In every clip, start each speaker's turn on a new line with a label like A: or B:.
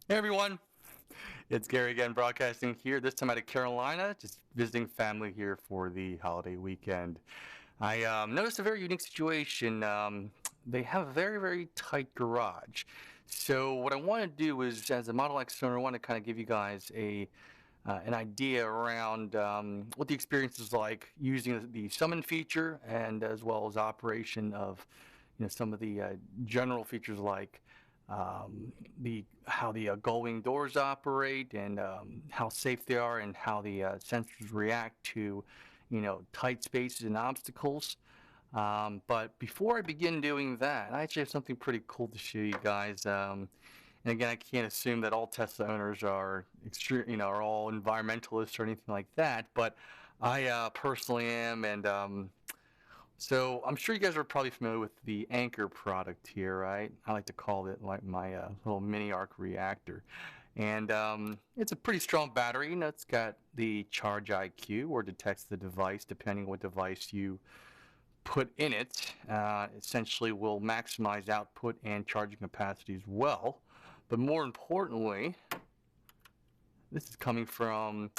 A: Hey everyone, it's Gary again broadcasting here, this time out of Carolina, just visiting family here for the holiday weekend. I noticed a very unique situation. They have a very, very tight garage. So what I want to do is, as a Model X owner, I want to kind of give you guys an idea around what the experience is like using the summon feature and as well as operation of some of the general features like the how the gull-wing doors operate and how safe they are and how the sensors react to tight spaces and obstacles. But before I begin doing that, I actually have something pretty cool to show you guys. And again, I can't assume that all Tesla owners are are all environmentalists or anything like that. But I personally am, and so I'm sure you guys are probably familiar with the Anchor product here, right? I like to call it like my little mini arc reactor. And it's a pretty strong battery. It's got the charge IQ, or detects the device depending what device you put in it. Essentially will maximize output and charging capacity as well. But more importantly, this is coming from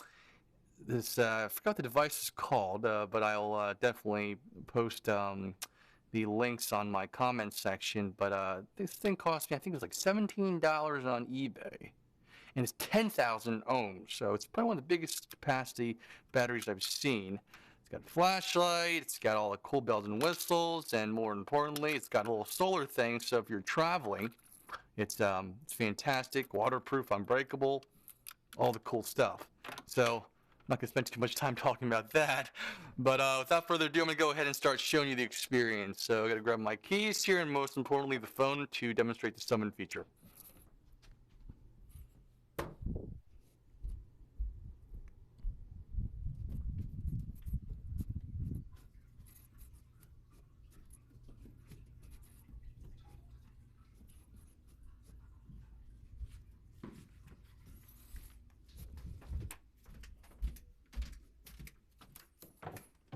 A: this, I forgot what the device is called, but I'll definitely post the links on my comment section. But this thing cost me, I think it was like $17 on eBay. And it's 10,000 ohms, so it's probably one of the biggest capacity batteries I've seen. It's got a flashlight, it's got all the cool bells and whistles, and more importantly, it's got a little solar thing, so if you're traveling, it's fantastic, waterproof, unbreakable, all the cool stuff. So I'm not going to spend too much time talking about that, but without further ado, I'm going to go ahead and start showing you the experience. So I got to grab my keys here, and most importantly, the phone to demonstrate the summon feature.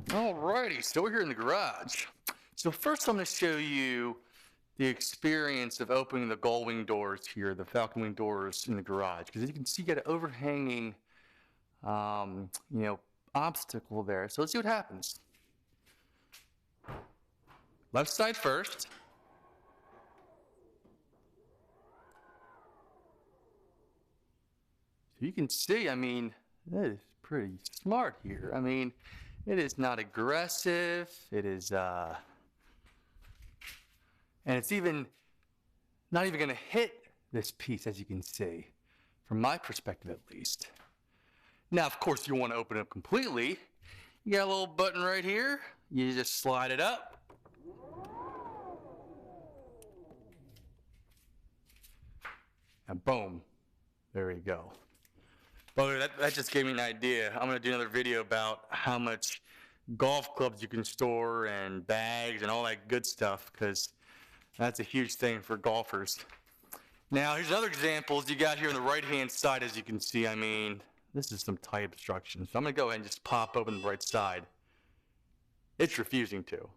A: Alrighty, so we're here in the garage. So first I'm going to show you the experience of opening the gull-wing doors here, the Falcon wing doors in the garage. Because as you can see, you got an overhanging, obstacle there. So let's see what happens. Left side first. So you can see, I mean, that is pretty smart here. I mean, it is not aggressive. It is, and it's not even going to hit this piece, as you can see, from my perspective at least. Now, of course, you want to open it up completely. You got a little button right here. You just slide it up. And boom, there you go. Well, that just gave me an idea. I'm going to do another video about how much golf clubs you can store and bags and all that good stuff, because that's a huge thing for golfers. Now, here's another example you got here on the right-hand side, as you can see. I mean, this is some tight obstruction. So I'm going to go ahead and just pop open the right side. It's refusing to.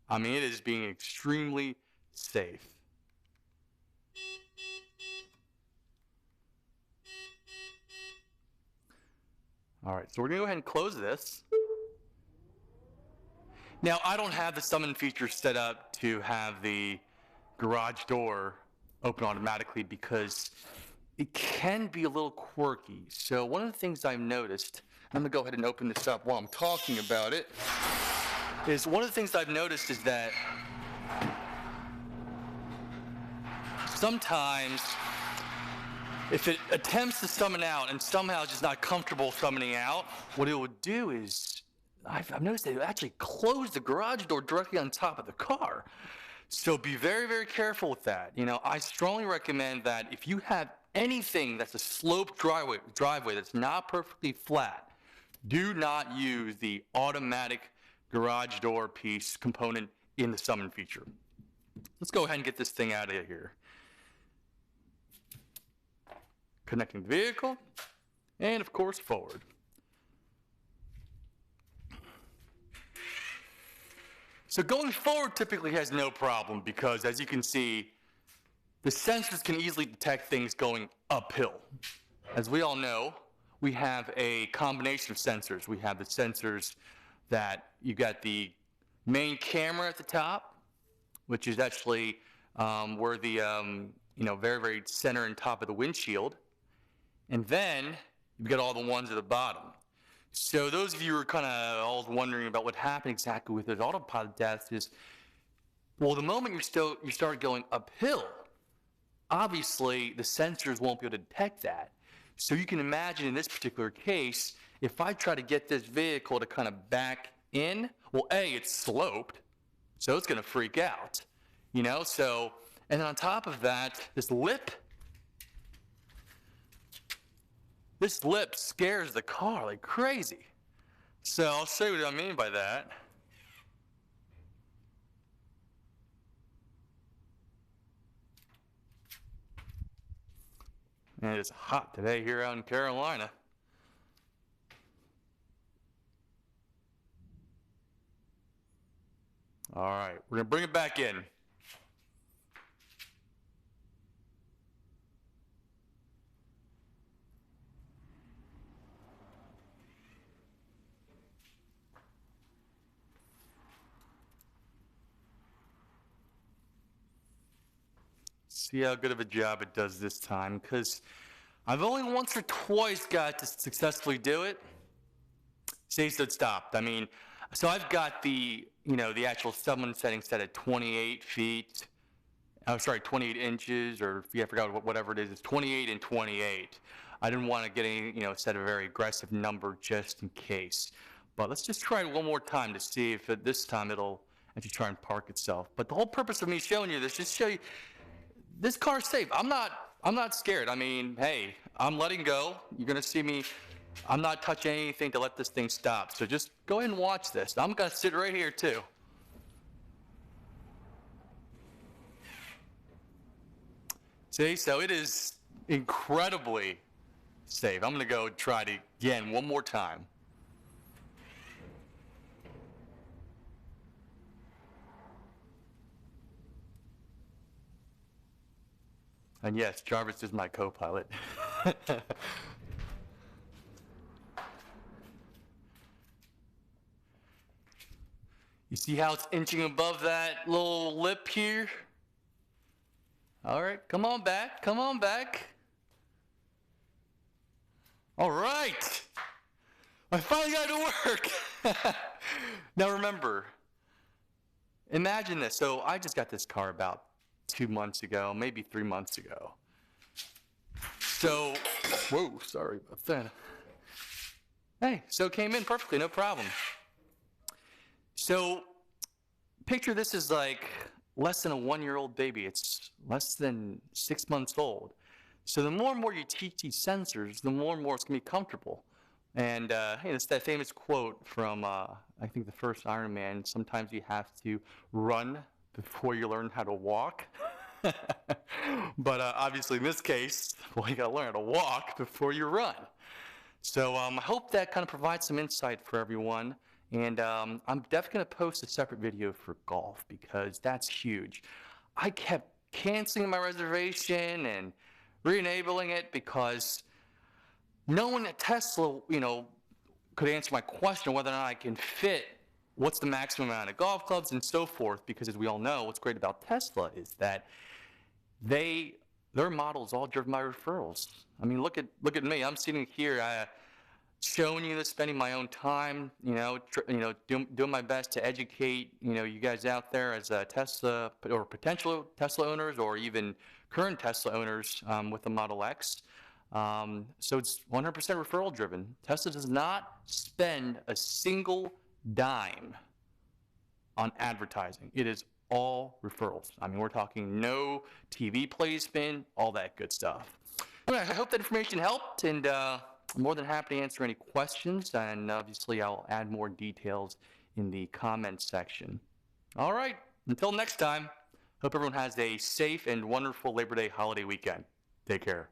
A: I mean, it is being extremely safe. All right, so we're going to go ahead and close this. Now, I don't have the summon feature set up to have the garage door open automatically because it can be a little quirky. So one of the things I've noticed, I'm going to go ahead and open this up while I'm talking about it, is one of the things I've noticed is that sometimes if it attempts to summon out and somehow it's just not comfortable summoning out, what it would do is, I've noticed that it will actually close the garage door directly on top of the car. So be very, very careful with that. I strongly recommend that if you have anything that's a sloped driveway that's not perfectly flat, do not use the automatic garage door piece component in the summon feature. Let's go ahead and get this thing out of here. Connecting the vehicle, and of course forward. So going forward typically has no problem because, as you can see, the sensors can easily detect things going uphill. As we all know, we have a combination of sensors. We have the sensors that you got the main camera at the top, which is actually where the very, very center and top of the windshield. And then you've got all the ones at the bottom. So those of you who are kind of always wondering about what happened exactly with those autopilot deaths is, well, the moment you start going uphill, obviously the sensors won't be able to detect that. So you can imagine in this particular case, if I try to get this vehicle to kind of back in, well, A, it's sloped, so it's going to freak out, so, and then on top of that, this lip scares the car like crazy. So I'll show you what I mean by that. And it's hot today here out in Carolina. All right, we're going to bring it back in. See how good of a job it does this time, because I've only once or twice got to successfully do it. See, so it stopped. I mean, so I've got the actual summon setting set at 28 feet. Oh, sorry, 28 inches, or I forgot whatever it is. It's 28 and 28. I didn't want to get any, set a very aggressive number just in case. But let's just try it one more time to see if this time it'll actually try and park itself. But the whole purpose of me showing you this, just show you, this car's safe. I'm not scared. I mean, hey, I'm letting go. You're gonna see me. I'm not touching anything to let this thing stop. So just go ahead and watch this. I'm gonna sit right here too. See, so it is incredibly safe. I'm gonna go try it again one more time. And yes, Jarvis is my co-pilot. You see how it's inching above that little lip here? All right, come on back, come on back. All right, I finally got it to work. Now remember, imagine this. So I just got this car about 2 months ago, maybe 3 months ago. So, whoa, sorry about that. Hey, so it came in perfectly, no problem. So, picture this is like less than a 1-year-old baby. It's less than 6 months old. So the more and more you teach these sensors, the more and more it's going to be comfortable. And hey, it's that famous quote from, I think, the first Iron Man, sometimes you have to run before you learn how to walk. But obviously in this case, well, you got to learn how to walk before you run. So I hope that kind of provides some insight for everyone. And I'm definitely going to post a separate video for golf because that's huge. I kept canceling my reservation and re-enabling it because no one at Tesla, could answer my question whether or not I can fit what's the maximum amount of golf clubs and so forth, because as we all know, what's great about Tesla is that their model is all driven by referrals. I mean, look at me. I'm sitting here showing you this, spending my own time, doing my best to educate, you guys out there as Tesla or potential Tesla owners or even current Tesla owners with the Model X. So it's 100% referral driven. Tesla does not spend a single dime on advertising. It is all referrals. I mean, we're talking no TV placement, all that good stuff. Anyway, I hope that information helped, and I'm more than happy to answer any questions, and obviously I'll add more details in the comments section. All right, until next time, hope everyone has a safe and wonderful Labor Day holiday weekend. Take care.